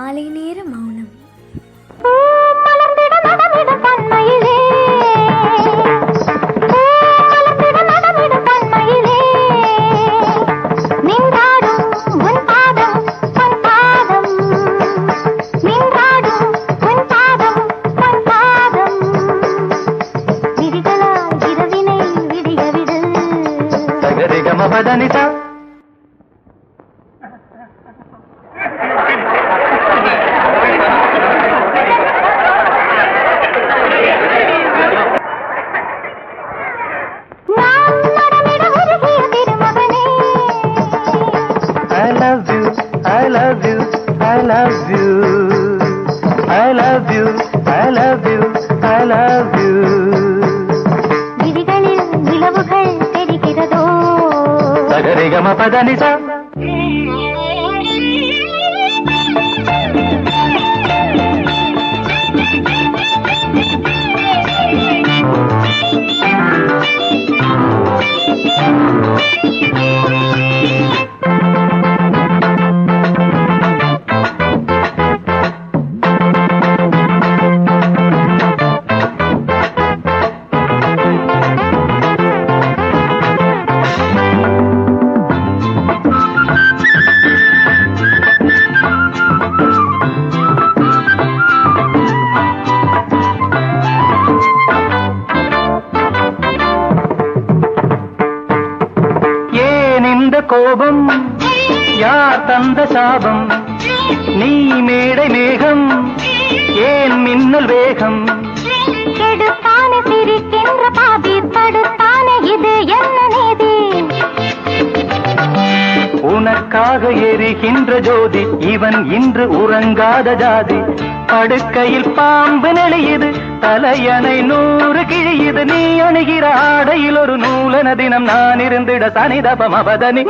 மாலை நேர மௌனம். மபதனிதா I love you, I love you, I love you, I love you, I love you, I love you. விழிகளில் நிலவுகள் தெரிகிறதோ சகரிகம பதனிசா. கோபம் யார் தந்த சாபம், நீ மேடை மேகம் ஏன் மின்னல் வேகம், கெடுத்தான சிரிக்கின்ற பாதி தடுத்தான இது என்ன நீதி, உனக்காக எரிகின்ற ஜோதி இவன் இன்று உறங்காத ஜாதி, படுக்கையில் பாம்பு நெளியுது தலையணை 100 கிழியுது, நீ அணுகிற ஆடையில் ஒரு நூலன தினம் நான் இருந்திட சனிதப மபதனி.